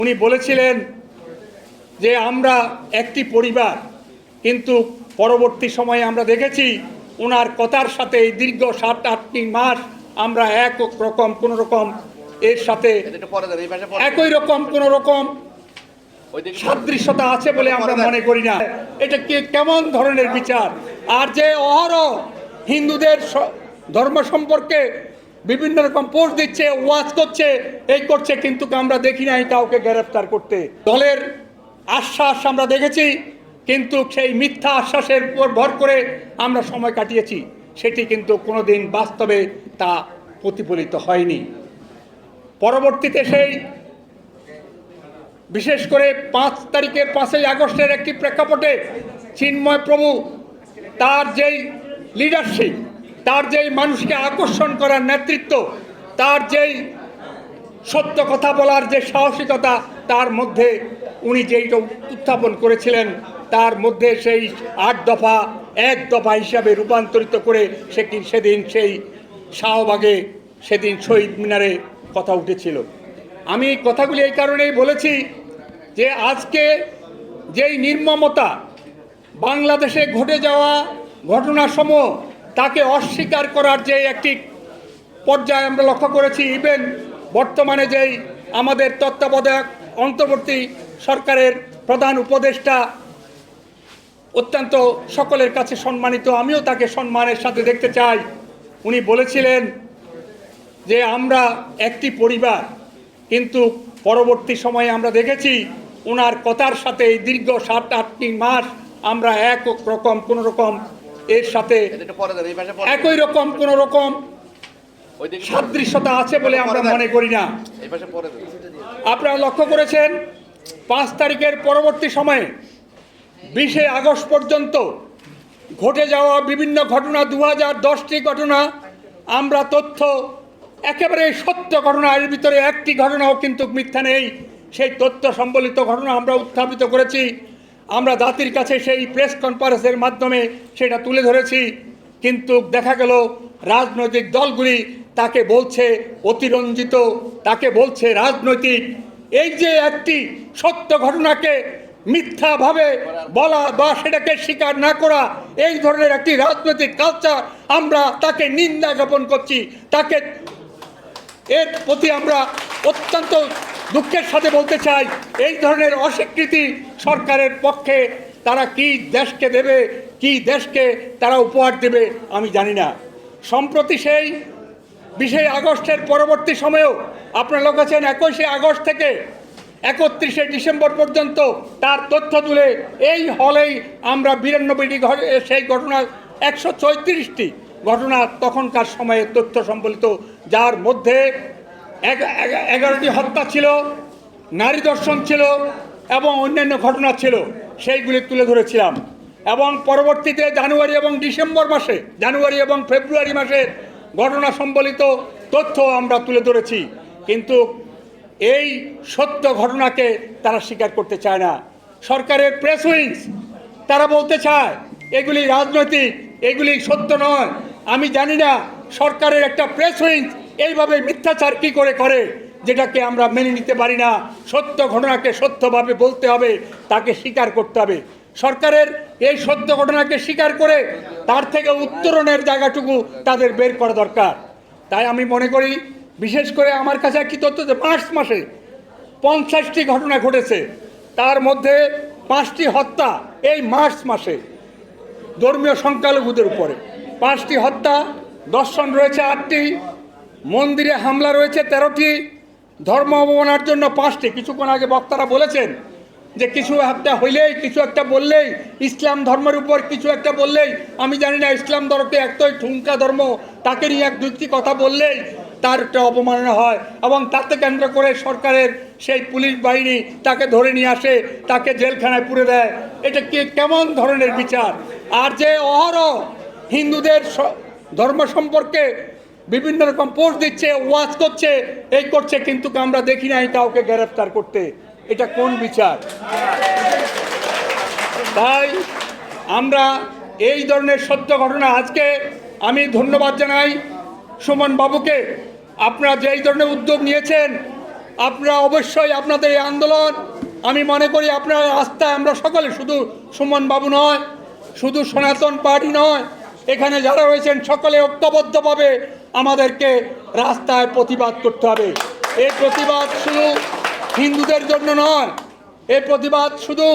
উনি বলেছিলেন যে আমরা একটি পরিবার, কিন্তু পরবর্তী সময়ে আমরা দেখেছি ওনার কথার সাথে এই দীর্ঘ 7-8 মাস আমরা কোনো রকম এর সাথে একই রকম কোনো রকম সাদৃশ্যতা আছে বলে আমরা মনে করি না। এটা কি কেমন ধরনের বিচার? আর যে অহরহ হিন্দুদের ধর্ম সম্পর্কে বিভিন্ন রকম পোস্ট দিচ্ছে, ওয়াজ করছে, এই করছে, কিন্তু আমরা দেখি নাই কাউকে গ্রেফতার করতে। দলের আশ্বাস আমরা দেখেছি, কিন্তু সেই মিথ্যা আশ্বাসের উপর ভর করে আমরা সময় কাটিয়েছি, সেটি কিন্তু কোনোদিন বাস্তবে তা প্রতিফলিত হয়নি। পরবর্তীতে সেই বিশেষ করে 5 আগস্টের একটি প্রেক্ষাপটে চিন্ময় প্রভু তার যেই লিডারশিপ, তার যেই মানুষকে আকর্ষণ করার নেতৃত্ব, তার যেই সত্য কথা বলার যে সাহসিকতা, তার মধ্যে উনি যেইটা উত্থাপন করেছিলেন, তার মধ্যে সেই 8 দফা 1 দফা হিসাবে রূপান্তরিত করে সেদিন সেই শাহবাগে সেদিন শহীদ মিনারে কথা উঠেছিল। আমি কথাগুলি এই কারণেই বলেছি যে আজকে যেই নির্মমতা বাংলাদেশে ঘটে যাওয়া ঘটনাসমূহ, তাকে অস্বীকার করার যে একটি পর্যায়ে আমরা লক্ষ্য করেছি। ইভেন বর্তমানে যেই আমাদের তত্ত্বাবধায়ক অন্তর্বর্তী সরকারের প্রধান উপদেষ্টা অত্যন্ত সকলের কাছে সম্মানিত, আমিও তাকে সম্মানের সাথে দেখতে চাই। উনি বলেছিলেন যে আমরা একটি পরিবার, কিন্তু পরবর্তী সময়ে আমরা দেখেছি ওনার কথার সাথে এই দীর্ঘ 7-8 মাস আমরা কোনো রকম এর সাথে একই রকম কোনো রকম সাদৃশ্যতা আছে বলে আমরা মনে করি না। আপনারা লক্ষ্য করেছেন 5 তারিখের পরবর্তী সময়ে 20 আগস্ট পর্যন্ত ঘটে যাওয়া বিভিন্ন ঘটনা, 2010টি ঘটনা, আমরা তথ্য একেবারে সত্য ঘটনা, এর ভিতরে একটি ঘটনাও কিন্তু মিথ্যা নেই, সেই তথ্য সম্বলিত ঘটনা আমরা উত্থাপিত করেছি। আমরা জাতির কাছে সেই প্রেস কনফারেন্সের মাধ্যমে সেটা তুলে ধরেছি, কিন্তু দেখা গেল রাজনৈতিক দলগুলি তাকে বলছে অতিরঞ্জিত, তাকে বলছে রাজনৈতিক। এই যে একটি সত্য ঘটনাকে মিথ্যাভাবে বলা বা সেটাকে স্বীকার না করা, এই ধরনের একটি রাজনৈতিক কালচার, আমরা তাকে নিন্দা জ্ঞাপন করছি। তাকে এর প্রতি আমরা অত্যন্ত দুঃখের সাথে বলতে চাই, এই ধরনের অস্বীকৃতি সরকারের পক্ষে তারা কি দেশকে দেবে, কি দেশকে তারা উপহার দেবে আমি জানি না। সম্প্রতি সেই 20 আগস্টের পরবর্তী সময়েও আপনারা লোক আছেন 21 আগস্ট থেকে 31 ডিসেম্বর পর্যন্ত তার তথ্য তুলে এই হলেই আমরা 92টি সেই ঘটনা 134টি ঘটনা তখনকার সময়ে তথ্য সম্বলিত, যার মধ্যে 11টি হত্যা ছিল, নারী ধর্ষণ ছিল এবং অন্যান্য ঘটনা ছিল, সেইগুলি তুলে ধরেছিলাম। এবং পরবর্তীতে জানুয়ারি এবং ফেব্রুয়ারি মাসের ঘটনা সম্বলিত তথ্য আমরা তুলে ধরেছি, কিন্তু এই সত্য ঘটনাকে তারা স্বীকার করতে চায় না। সরকারের প্রেস উইংস তারা বলতে চায় এগুলি রাজনৈতিক, এগুলি সত্য নয়। আমি জানি না সরকারের একটা প্রেস উইংস এইভাবে মিথ্যাচার কী করে, যেটাকে আমরা মেনে নিতে পারি না। সত্য ঘটনাকে সত্যভাবে বলতে হবে, তাকে স্বীকার করতে হবে। সরকারের এই সত্য ঘটনাকে স্বীকার করে তার থেকে উত্তরণের জায়গাটুকু তাদের বের করা দরকার। তাই আমি মনে করি, বিশেষ করে আমার কাছে একটি তথ্য যে মার্চ মাসে 50টি ঘটনা ঘটেছে, তার মধ্যে 5টি হত্যা এই মার্চ মাসে ধর্মীয় সংখ্যালঘুদের উপরে, 5টি হত্যা, দর্শন রয়েছে 8টি, মন্দিরে হামলা রয়েছে 13টি, ধর্ম অবমাননার জন্য 5টি। কিছুক্ষণ আগে বক্তারা বলেছেন যে কিছু একটা হইলেই, কিছু একটা বললেই, ইসলাম ধর্মের উপর কিছু একটা বললেই, আমি জানি না ইসলাম ধর্মকে একটাই ঠুনকা ধর্ম, তাকে নিয়ে 1-2টি কথা বললেই তার একটা অবমাননা হয়, এবং তাতে কেন্দ্র করে সরকারের সেই পুলিশ বাহিনী তাকে ধরে নিয়ে আসে, তাকে জেলখানায় পুরে দেয়। এটা কি কেমন ধরনের বিচার? আর যে অহরহ হিন্দুদের ধর্ম সম্পর্কে বিভিন্ন রকম পোস্ট দিচ্ছে, ওয়াজ করছে, এই করছে, কিন্তু আমরা দেখি নাই কাউকে গ্রেফতার করতে, এটা কোন বিচার? তাই আমরা এই ধরনের সত্য ঘটনা, আজকে আমি ধন্যবাদ জানাই সুমন বাবুকে, আপনারা যে এই ধরনের উদ্যোগ নিয়েছেন, আপনারা অবশ্যই আপনাদের এই আন্দোলন, আমি মনে করি আপনার রাস্তায় আমরা সকলে, শুধু সুমন বাবু নয়, শুধু সনাতন পার্টি নয়, এখানে যারা রয়েছেন সকলে ঐক্যবদ্ধভাবে আমাদেরকে রাস্তায় প্রতিবাদ করতে হবে। এই প্রতিবাদ শুধু হিন্দুদের জন্য নয়, এই প্রতিবাদ শুধু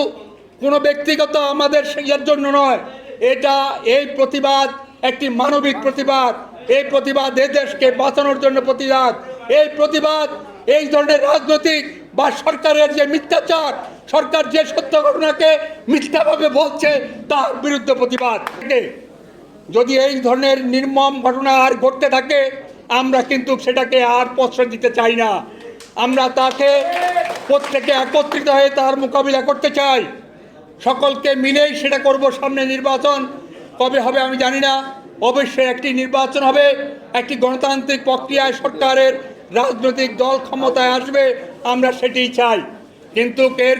কোনো ব্যক্তিগত আমাদের সেটার জন্য নয়, এই প্রতিবাদ একটি মানবিক প্রতিবাদ। এই প্রতিবাদ এই দেশকে বাঁচানোর জন্য প্রতিবাদ। এই প্রতিবাদ এই ধরনের রাজনৈতিক বা সরকারের যে মিথ্যাচার, সরকার যে সত্য ঘটনাকে মিথ্যাভাবে বলছে তার বিরুদ্ধে প্রতিবাদ। যদি এই ধরনের নির্মম ঘটনা আর ঘটতে থাকে, আমরা কিন্তু সেটাকে আর প্রশ্রয় দিতে চাই না। আমরা তাকে প্রত্যেকে একত্রিত হয়ে তার মোকাবিলা করতে চাই, সকলকে মিলেই সেটা করব। সামনে নির্বাচন কবে হবে আমি জানি না, অবশ্যই একটি নির্বাচন হবে, একটি গণতান্ত্রিক প্রক্রিয়ায় সরকারের রাজনৈতিক দল ক্ষমতায় আসবে, আমরা সেটাই চাই। কিন্তু এর